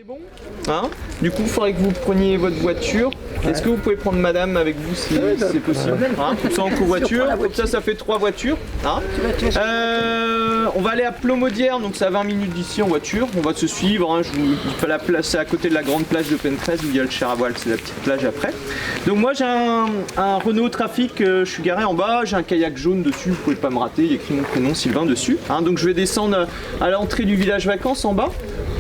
est bon, hein. Du coup, il faudrait que vous preniez votre voiture. Est-ce que vous pouvez prendre madame avec vous si c'est possible, hein. Tout ça en covoiture, comme ça fait 3 voitures, hein. On va aller à Plomodière, donc c'est à 20 minutes d'ici en voiture. On va se suivre, hein. Il faut la placer à côté de la grande plage de Pentrez où il y a le char à voile, c'est la petite plage après. Donc moi j'ai un Renault Trafic, je suis garé en bas, j'ai un kayak jaune dessus, vous pouvez pas me rater, il y a écrit mon prénom Sylvain dessus, hein. Donc je vais descendre à l'entrée du village vacances en bas.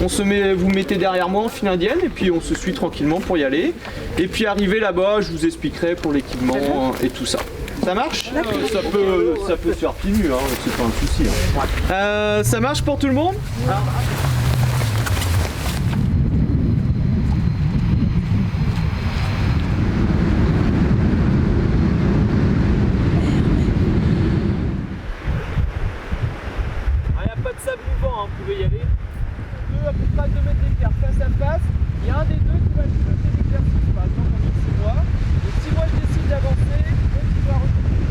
Vous mettez derrière moi en file indienne et puis on se suit tranquillement pour y aller. Et puis arrivé là-bas, je vous expliquerai pour l'équipement et tout ça. Ça marche? Ça peut se faire pieds nus, hein, c'est pas un souci, hein. Ça marche pour tout le monde? Il n'y a pas de sable mouvant, hein, vous pouvez y aller. À peu près 2 mètres d'écart, face à face. Il y a un des deux qui va piloter l'exercice. Par exemple, on dit que c'est moi. Et si moi je décide d'avancer, l'autre il va reculer.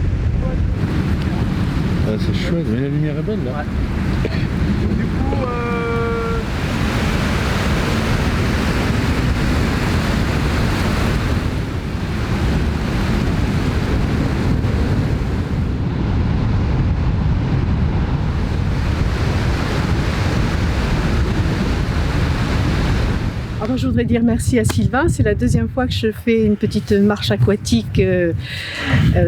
Ah, c'est chouette, mais la lumière est belle là. Ouais. Du coup, Alors, je voudrais dire merci à Sylvain. C'est la 2e fois que je fais une petite marche aquatique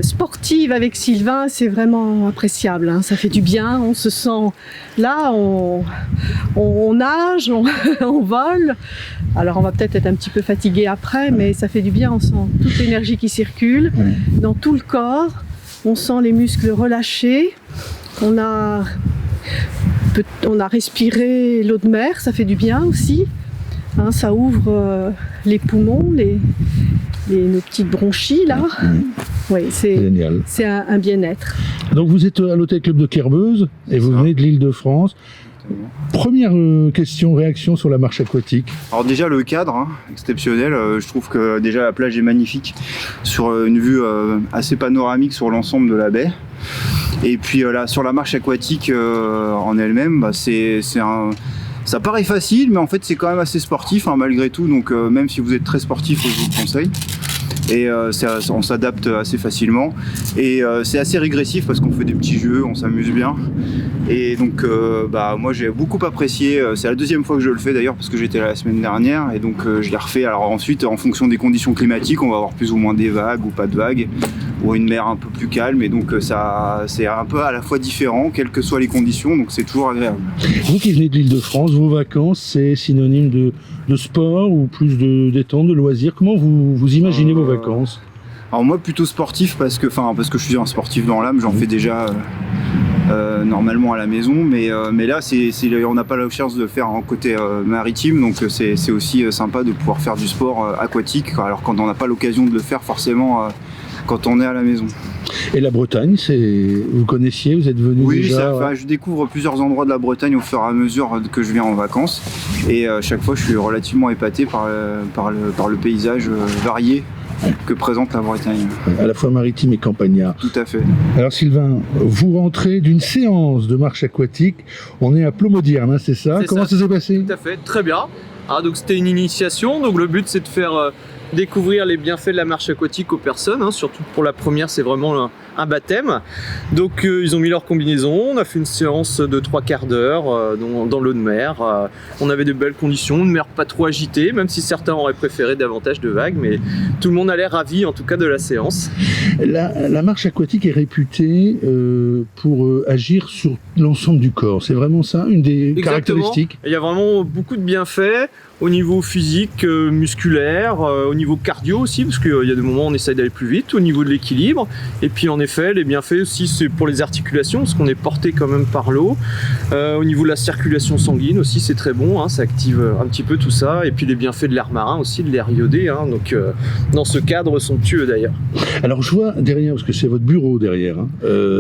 sportive avec Sylvain. C'est vraiment appréciable, hein. Ça fait du bien. On se sent là, on nage, on vole. Alors on va peut-être être un petit peu fatigué après, mais ça fait du bien. On sent toute l'énergie qui circule dans tout le corps. On sent les muscles relâchés. On a respiré l'eau de mer, ça fait du bien aussi. Hein, ça ouvre les poumons, nos petites bronchies là. Oui, c'est un bien-être. Donc vous êtes à l'hôtel Club de Kerbeuse et vous venez de l'Île-de-France. Première question, réaction sur la marche aquatique. Alors déjà le cadre, hein, exceptionnel, je trouve que déjà la plage est magnifique, sur une vue assez panoramique sur l'ensemble de la baie. Et puis là, sur la marche aquatique en elle-même, bah, ça paraît facile, mais en fait c'est quand même assez sportif, hein, malgré tout, donc même si vous êtes très sportif, je vous le conseille. Et on s'adapte assez facilement et c'est assez régressif parce qu'on fait des petits jeux, on s'amuse bien et donc moi j'ai beaucoup apprécié, c'est la 2e fois que je le fais d'ailleurs parce que j'étais là la semaine dernière et donc je l'ai refait. Alors ensuite en fonction des conditions climatiques on va avoir plus ou moins des vagues ou pas de vagues ou une mer un peu plus calme et donc ça c'est un peu à la fois différent quelles que soient les conditions, donc c'est toujours agréable. Vous qui venez de l'Île-de-France, vos vacances c'est synonyme de sport ou plus de détente, de loisirs? Comment vous imaginez vos vacances? Alors moi plutôt sportif parce que je suis un sportif dans l'âme, j'en fais déjà normalement à la maison, mais là on n'a pas la chance de le faire en côté maritime, donc c'est aussi sympa de pouvoir faire du sport aquatique, alors quand on n'a pas l'occasion de le faire forcément quand on est à la maison. Et la Bretagne, vous connaissiez, vous êtes venu déjà? Oui, je découvre plusieurs endroits de la Bretagne au fur et à mesure que je viens en vacances et chaque fois je suis relativement épaté par le paysage varié que présente la Bretagne. À la fois maritime et campagnard. Tout à fait. Alors Sylvain, vous rentrez d'une séance de marche aquatique, on est à Plomodière, hein, c'est ça? Comment ça s'est passé? Tout à fait, très bien. Donc c'était une initiation, donc le but c'est de faire découvrir les bienfaits de la marche aquatique aux personnes, hein. Surtout pour la première c'est vraiment un baptême. Donc ils ont mis leur combinaison, on a fait une séance de 3/4 d'heure dans l'eau de mer. On avait de belles conditions, une mer pas trop agitée, même si certains auraient préféré davantage de vagues, mais tout le monde a l'air ravi en tout cas de la séance. La marche aquatique est réputée pour agir sur l'ensemble du corps, c'est vraiment ça, une des caractéristiques? Il y a vraiment beaucoup de bienfaits au niveau physique, musculaire, au niveau cardio aussi, parce qu'il y a des moments où on essaie d'aller plus vite, au niveau de l'équilibre, et puis en effet les bienfaits aussi c'est pour les articulations, parce qu'on est porté quand même par l'eau, au niveau de la circulation sanguine aussi c'est très bon, hein, ça active un petit peu tout ça, et puis les bienfaits de l'air marin aussi, de l'air iodé, hein, donc dans ce cadre somptueux d'ailleurs. Alors je vois derrière, parce que c'est votre bureau derrière, hein,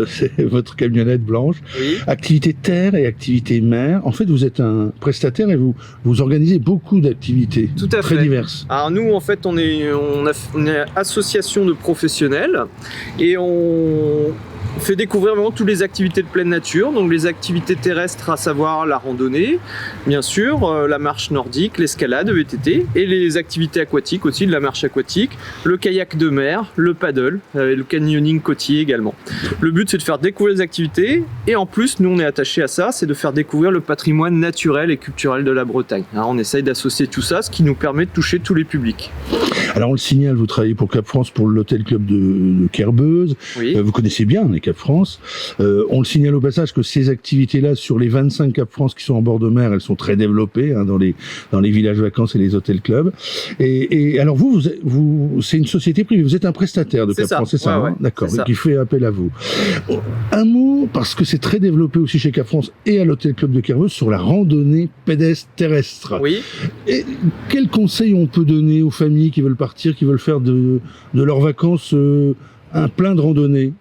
c'est votre camionnette blanche, oui. Activité terre et activité mer, en fait vous êtes un prestataire et vous organisez beaucoup d'activités très diverses. Alors nous en fait on est association de professionnels et on fait découvrir vraiment toutes les activités de pleine nature, donc les activités terrestres, à savoir la randonnée, bien sûr, la marche nordique, l'escalade, le VTT, et les activités aquatiques aussi, de la marche aquatique, le kayak de mer, le paddle, et le canyoning côtier également. Le but, c'est de faire découvrir les activités, et en plus, nous, on est attachés à ça, c'est de faire découvrir le patrimoine naturel et culturel de la Bretagne. Alors, on essaye d'associer tout ça, ce qui nous permet de toucher tous les publics. Alors on le signale, vous travaillez pour Cap France, pour l'hôtel club de Kerbeuse. Oui. Vous connaissez bien les Cap France. On le signale au passage que ces activités-là, sur les 25 Cap France qui sont en bord de mer, elles sont très développées dans les villages vacances et les hôtels clubs. Et alors vous c'est une société privée, vous êtes un prestataire de Cap France, c'est ça, ouais, hein, d'accord, c'est ça. qui fait appel à vous. Un mot, parce que c'est très développé aussi chez Cap France et à l'hôtel club de Kerbeuse, sur la randonnée pédestre terrestre. Oui. Et quels conseils on peut donner aux familles qui veulent partir, qui veulent faire de leurs vacances un plein de randonnées?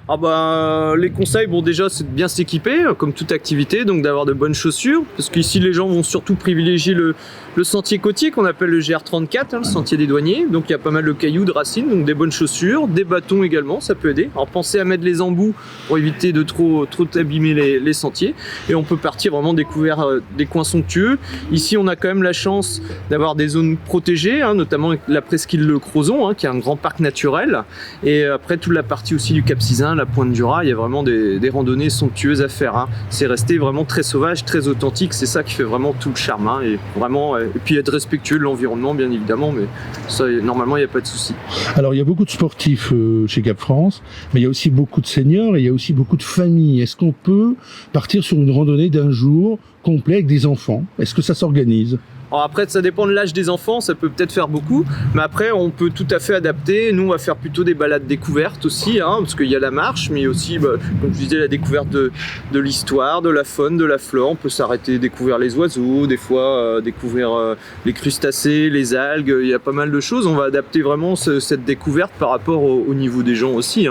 Ah bah, les conseils, bon déjà c'est de bien s'équiper, comme toute activité, donc d'avoir de bonnes chaussures, parce qu'ici les gens vont surtout privilégier le sentier côtier qu'on appelle le GR34, le sentier des douaniers, donc il y a pas mal de cailloux, de racines, donc des bonnes chaussures, des bâtons également, ça peut aider. Alors pensez à mettre les embouts pour éviter de trop abîmer les sentiers, et on peut partir vraiment découvrir des coins somptueux. Ici on a quand même la chance d'avoir des zones protégées, notamment la presqu'île Le Crozon, qui est un grand parc naturel, et après toute la partie aussi du Cap Sizun, la Pointe du Raz, il y a vraiment des randonnées somptueuses à faire. C'est resté vraiment très sauvage, très authentique, c'est ça qui fait vraiment tout le charme. Et vraiment, et puis être respectueux de l'environnement, bien évidemment, mais ça, normalement, il n'y a pas de souci. Alors, il y a beaucoup de sportifs chez Cap France, mais il y a aussi beaucoup de seniors et il y a aussi beaucoup de familles. Est-ce qu'on peut partir sur une randonnée d'un jour complet avec des enfants? Est-ce que ça s'organise? Alors après, ça dépend de l'âge des enfants, ça peut peut-être faire beaucoup, mais après, on peut tout à fait adapter. Nous, on va faire plutôt des balades découvertes aussi, parce qu'il y a la marche, mais aussi, comme je disais, la découverte de l'histoire, de la faune, de la flore. On peut s'arrêter, découvrir les oiseaux, des fois découvrir les crustacés, les algues. Il y a pas mal de choses. On va adapter vraiment cette découverte par rapport au niveau des gens aussi.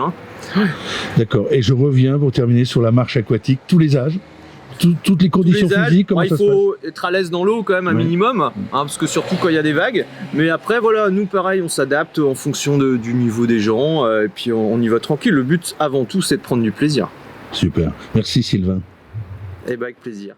D'accord. Et je reviens pour terminer sur la marche aquatique, tous les âges? Toutes les conditions physiques, comment ça se passe? Il faut être à l'aise dans l'eau quand même, un minimum, parce que surtout quand il y a des vagues. Mais après, voilà, nous pareil, on s'adapte en fonction du niveau des gens, et puis on y va tranquille. Le but, avant tout, c'est de prendre du plaisir. Super. Merci Sylvain. Et avec plaisir.